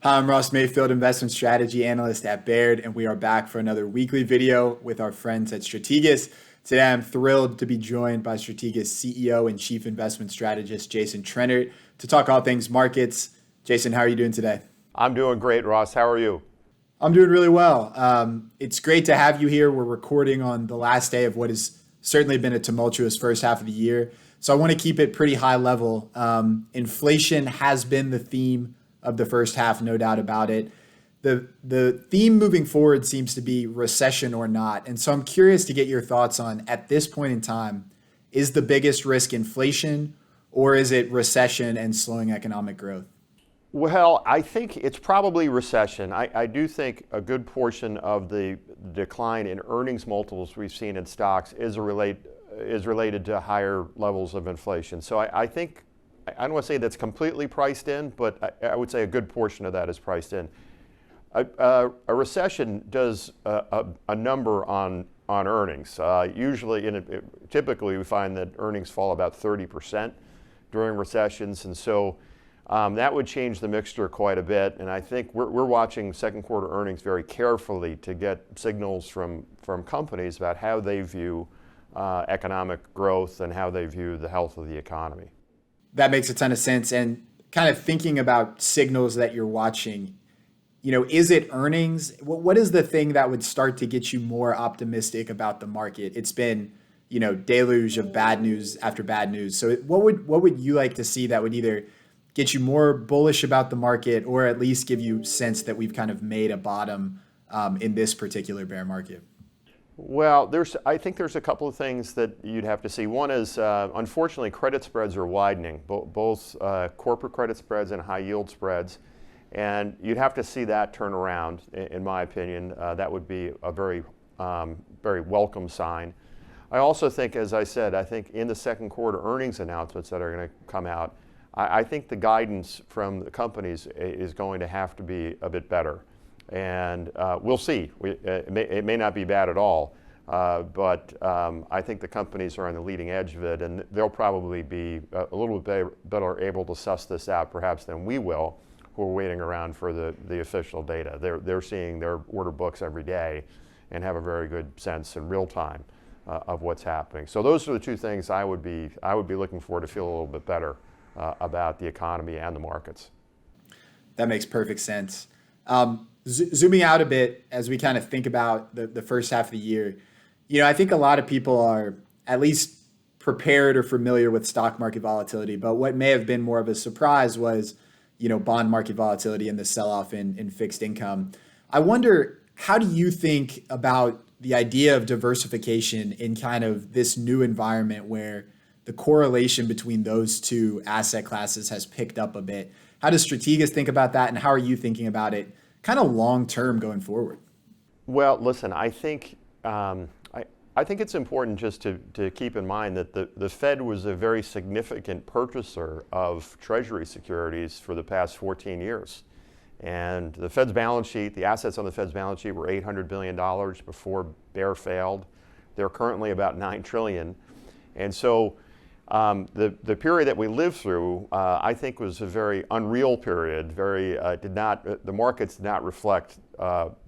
Hi, I'm Ross Mayfield, investment strategy analyst at Baird, and we are back for another weekly video with our friends at Strategas. Today, I'm thrilled to be joined by Strategas CEO and Chief Investment Strategist Jason Trennert to talk all things markets. Jason, how are you doing today? I'm doing great, Ross. How are you? I'm doing really well. It's great to have you here. We're recording on the last day of what has certainly been a tumultuous first half of the year. So I want to keep it pretty high level. Inflation has been the theme of the first half, no doubt about it. The theme moving forward seems to be recession or not. And so I'm curious to get your thoughts on, at this point in time, is the biggest risk inflation or is it recession and slowing economic growth? Well, I think it's probably recession. I do think a good portion of the decline in earnings multiples we've seen in stocks is related to higher levels of inflation. So I think, I don't want to say that's completely priced in, but I would say a good portion of that is priced in. A recession does a number on earnings. Typically we find that earnings fall about 30% during recessions, and so that would change the mixture quite a bit. And I think we're watching second quarter earnings very carefully to get signals from companies about how they view economic growth and how they view the health of the economy. That makes a ton of sense. And kind of thinking about signals that you're watching, is it earnings? What is the thing that would start to get you more optimistic about the market? It's been, deluge of bad news after bad news. So what would you like to see that would either get you more bullish about the market or at least give you sense that we've kind of made a bottom in this particular bear market? Well, I think there's a couple of things that you'd have to see. One is, unfortunately, credit spreads are widening, both corporate credit spreads and high yield spreads. And you'd have to see that turn around, in my opinion. That would be a very, very welcome sign. I also think, as I said, I think in the second quarter earnings announcements that are going to come out, I think the guidance from the companies is going to have to be a bit better. And we'll see. It may not be bad at all, but I think the companies are on the leading edge of it, and they'll probably be a little bit better able to suss this out perhaps than we will, who are waiting around for the official data. They're seeing their order books every day and have a very good sense in real time of what's happening. So those are the two things I would be looking for to feel a little bit better about the economy and the markets. That makes perfect sense. Zooming out a bit as we kind of think about the first half of the year, I think a lot of people are at least prepared or familiar with stock market volatility, but what may have been more of a surprise was, bond market volatility and the sell-off in fixed income. I wonder, how do you think about the idea of diversification in kind of this new environment where the correlation between those two asset classes has picked up a bit? How does Strategas think about that, and how are you thinking about it kind of long term going forward? Well, listen, I think it's important just to keep in mind that the Fed was a very significant purchaser of Treasury securities for the past 14 years. And the Fed's balance sheet, the assets on the Fed's balance sheet were $800 billion before Baird failed. They're currently about $9 trillion. And so the period that we lived through, I think, was a very unreal period. The markets did not reflect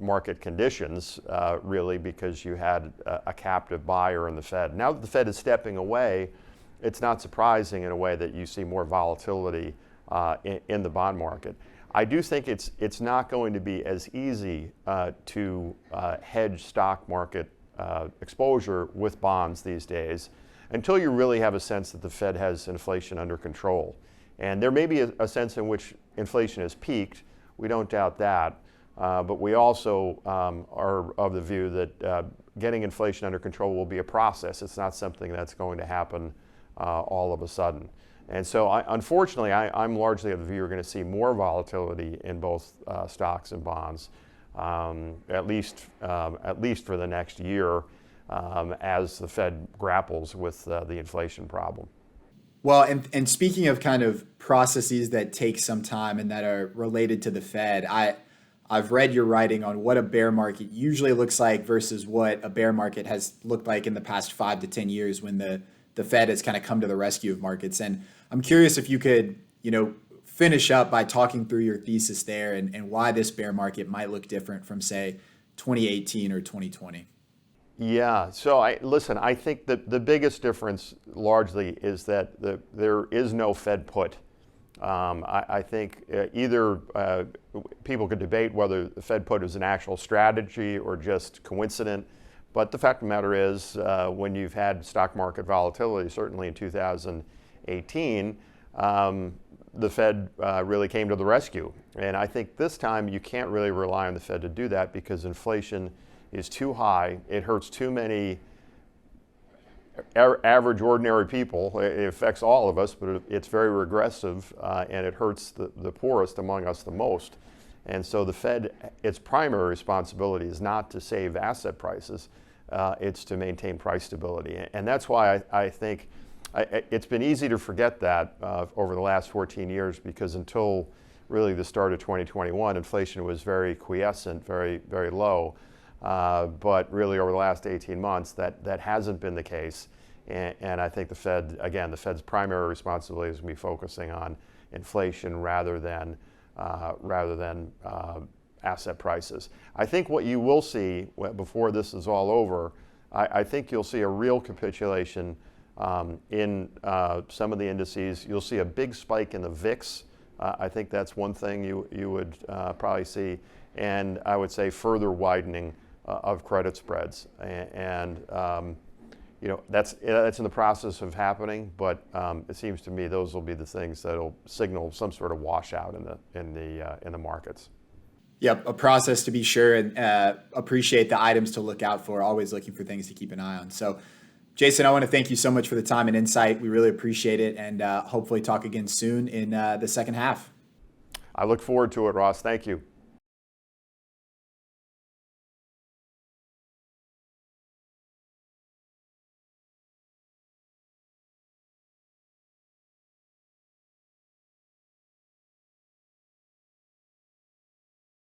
market conditions really, because you had a captive buyer in the Fed. Now that the Fed is stepping away, it's not surprising in a way that you see more volatility in the bond market. I do think it's not going to be as easy to hedge stock market exposure with bonds these days, until you really have a sense that the Fed has inflation under control. And there may be a sense in which inflation has peaked. We don't doubt that. But we also are of the view that getting inflation under control will be a process. It's not something that's going to happen all of a sudden. And so unfortunately, I'm largely of the view you're going to see more volatility in both stocks and bonds, at least for the next year, as the Fed grapples with the inflation problem. Well, and speaking of kind of processes that take some time and that are related to the Fed, I've read your writing on what a bear market usually looks like versus what a bear market has looked like in the past 5 to 10 years when the Fed has kind of come to the rescue of markets. And I'm curious if you could, finish up by talking through your thesis there and why this bear market might look different from, say, 2018 or 2020. Yeah. So I think that the biggest difference largely is that there is no Fed put. I think either people could debate whether the Fed put is an actual strategy or just coincident. But the fact of the matter is, when you've had stock market volatility, certainly in 2018, the Fed really came to the rescue. And I think this time you can't really rely on the Fed to do that because inflation is too high. It hurts too many average, ordinary people. It affects all of us, but it's very regressive, and it hurts the poorest among us the most. And so the Fed, its primary responsibility is not to save asset prices, it's to maintain price stability. And that's why I think it's been easy to forget that over the last 14 years, because until really the start of 2021, inflation was very quiescent, very, very low. But really over the last 18 months, that hasn't been the case. And I think the Fed, again, the Fed's primary responsibility is going to be focusing on inflation rather than asset prices. I think what you will see before this is all over, I think you'll see a real capitulation in some of the indices. You'll see a big spike in the VIX. I think that's one thing you would probably see. And I would say further widening of credit spreads, and that's in the process of happening. But it seems to me those will be the things that'll signal some sort of washout in the markets. Yep, a process to be sure, and appreciate the items to look out for. Always looking for things to keep an eye on. So, Jason, I want to thank you so much for the time and insight. We really appreciate it, and hopefully talk again soon in the second half. I look forward to it, Ross. Thank you.